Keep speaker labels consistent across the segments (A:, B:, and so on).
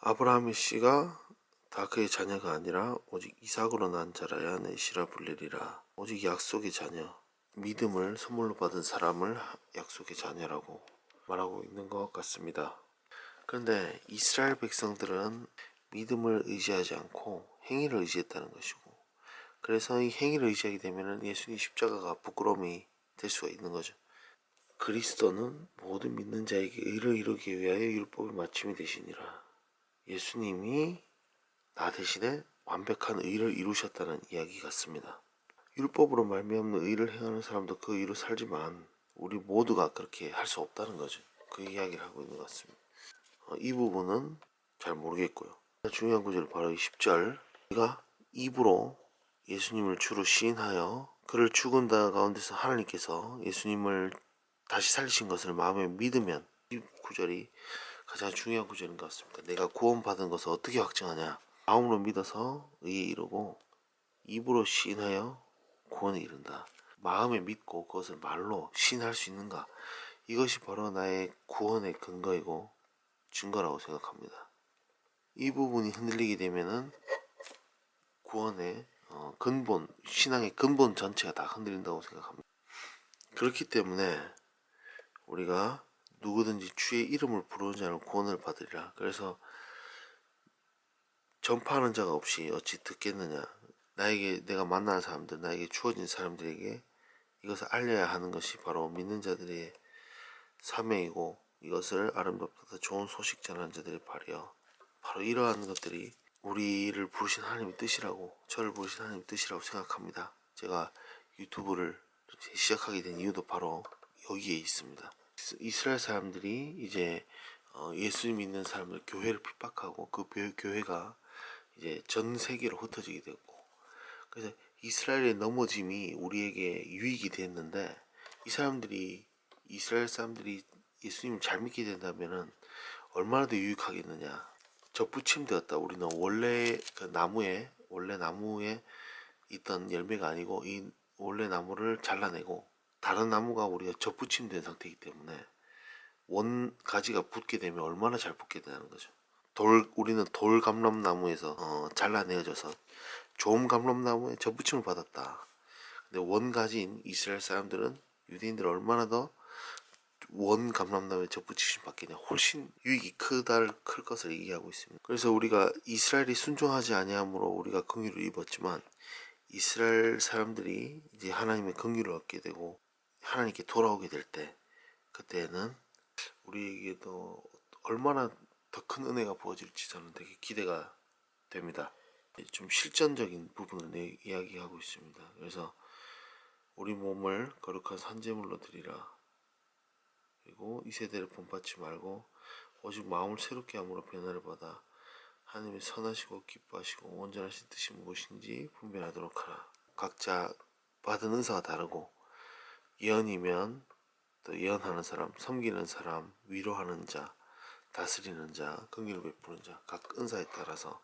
A: 아브라함의 씨가 다 그의 자녀가 아니라 오직 이삭으로 난 자라야 내 씨라 불리리라. 오직 약속의 자녀, 믿음을 선물로 받은 사람을 약속의 자녀라고 말하고 있는 것 같습니다. 그런데 이스라엘 백성들은 믿음을 의지하지 않고 행위를 의지했다는 것이고, 그래서 이 행위를 의지하게 되면 예수님 십자가가 부끄러움이 될 수가 있는 거죠. 그리스도는 모든 믿는 자에게 의를 이루기 위하여 율법의 마침이 되시니라. 예수님이 나 대신에 완벽한 의를 이루셨다는 이야기 같습니다. 율법으로 말미암는 의를 행하는 사람도 그 의로 살지만 우리 모두가 그렇게 할 수 없다는 거죠. 그 이야기를 하고 있는 것 같습니다. 이 부분은 잘 모르겠고요. 중요한 구절 바로 10절. 우리가 입으로 예수님을 주로 시인하여 그를 죽은 자 가운데서 하나님께서 예수님을 다시 살리신 것을 마음에 믿으면, 이 구절이 가장 중요한 구절인 것 같습니다. 내가 구원받은 것을 어떻게 확증하냐? 마음으로 믿어서 의에 이르고 입으로 시인하여 구원에 이른다. 마음에 믿고 그것을 말로 시인할 수 있는가? 이것이 바로 나의 구원의 근거이고 증거라고 생각합니다. 이 부분이 흔들리게 되면은 구원의 근본, 신앙의 근본 전체가 다 흔들린다고 생각합니다. 그렇기 때문에 우리가 누구든지 주의 이름을 부르는 자는 구원을 받으리라. 그래서 전파하는 자가 없이 어찌 듣겠느냐. 나에게, 내가 만나는 사람들, 나에게 주어진 사람들에게 이것을 알려야 하는 것이 바로 믿는 자들의 사명이고, 이것을 아름답다 좋은 소식 전하는 자들의 발이요. 바로 이러한 것들이 우리를 부르신 하나님의 뜻이라고, 저를 부르신 하나님의 뜻이라고 생각합니다. 제가 유튜브를 시작하게 된 이유도 바로 여기에 있습니다. 이스라엘 사람들이 이제 예수님 믿는 사람들 교회를 핍박하고 그 교회가 이제 전 세계로 흩어지게 됐고, 그래서 이스라엘의 넘어짐이 우리에게 유익이 됐는데, 이스라엘 사람들이 예수님을 잘 믿게 된다면은 얼마나 더 유익하겠느냐. 접붙임되었다. 우리는 원래 나무에 있던 열매가 아니고 이 원래 나무를 잘라내고 다른 나무가 우리가 접붙임된 상태이기 때문에 원 가지가 붙게 되면 얼마나 잘 붙게 되는 거죠. 우리는 돌 감람나무에서 잘라내어져서 좋은 감람나무에 접붙임을 받았다. 근데 원 가지인 이스라엘 사람들은, 유대인들 얼마나 더 원 감람나무에 접붙이심 받겠냐, 훨씬 유익이 클 것을 얘기하고 있습니다. 그래서 우리가 이스라엘이 순종하지 아니함으로 우리가 긍휼을 입었지만, 이스라엘 사람들이 이제 하나님의 긍휼을 얻게 되고 하나님께 돌아오게 될 때, 그때는 우리에게도 얼마나 더 큰 은혜가 부어질지 저는 되게 기대가 됩니다. 좀 실전적인 부분을 이야기하고 있습니다. 그래서 우리 몸을 거룩한 산제물로 드리라. 그리고 이 세대를 본받지 말고 오직 마음을 새롭게 함으로 변화를 받아 하나님의 선하시고 기뻐하시고 온전하신 뜻이 무엇인지 분별하도록 하라. 각자 받은 은사가 다르고, 예언이면 또 예언하는 사람, 섬기는 사람, 위로하는 자, 다스리는 자, 긍휼을 베푸는 자, 각 은사에 따라서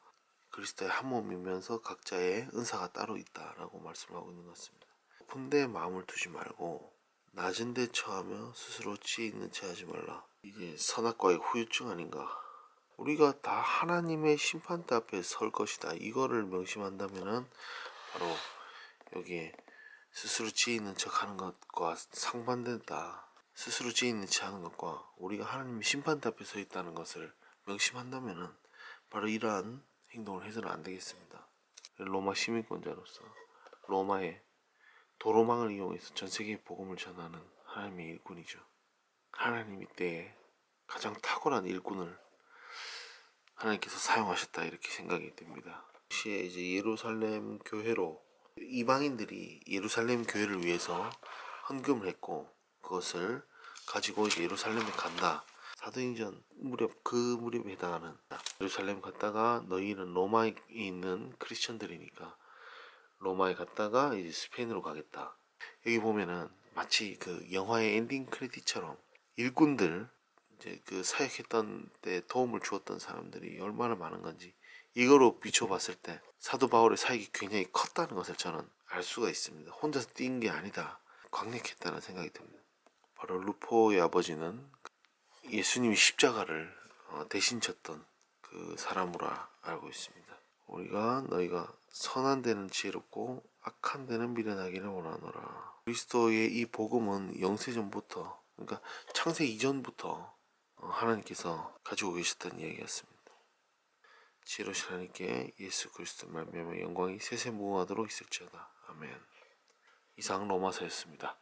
A: 그리스도의 한 몸이면서 각자의 은사가 따로 있다라고 말씀하고 있는 것 같습니다. 높은 데 마음을 두지 말고 낮은 데 처하며 스스로 지혜 있는 체 하지 말라. 이게 선악과의 후유증 아닌가. 우리가 다 하나님의 심판대 앞에 설 것이다, 이거를 명심한다면은 바로 여기에 스스로 지혜 있는 척 하는 것과 상반된다. 스스로 지혜 있는 척 하는 것과 우리가 하나님의 심판대 앞에 서 있다는 것을 명심한다면은 바로 이러한 행동을 해서는 안 되겠습니다. 로마 시민권자로서 로마의 도로망을 이용해서 전 세계에 복음을 전하는 하나님의 일꾼이죠. 하나님이 때에 가장 탁월한 일꾼을 하나님께서 사용하셨다, 이렇게 생각이 됩니다. 시에 이제 예루살렘 교회로 이방인들이 예루살렘 교회를 위해서 헌금을 했고, 그것을 가지고 이제 예루살렘에 간다. 사도행전 그 무렵에 해당하는, 예루살렘 갔다가 너희는 로마에 있는 크리스천들이니까 로마에 갔다가 이제 스페인으로 가겠다. 여기 보면은 마치 그 영화의 엔딩 크레딧처럼 일꾼들, 이제 그 사역했던 때 도움을 주었던 사람들이 얼마나 많은 건지, 이거로 비춰봤을 때 사도 바울의 사역이 굉장히 컸다는 것을 저는 알 수가 있습니다. 혼자서 뛴 게 아니다, 광력했다는 생각이 듭니다. 바로 루포의 아버지는 예수님이 십자가를 대신 졌던 그 그 사람으로 알고 있습니다. 우리가 너희가 선한 데는 지혜롭고 악한 데는 미련하기를 원하노라. 그리스도의 이 복음은 영세전부터, 그러니까 창세 이전부터 하나님께서 가지고 계셨던 이야기였습니다. 지혜로우신 하나님께 예수 그리스도 말미암아 영광이 세세무궁하도록 있을지어다. 아멘. 이상 로마서였습니다.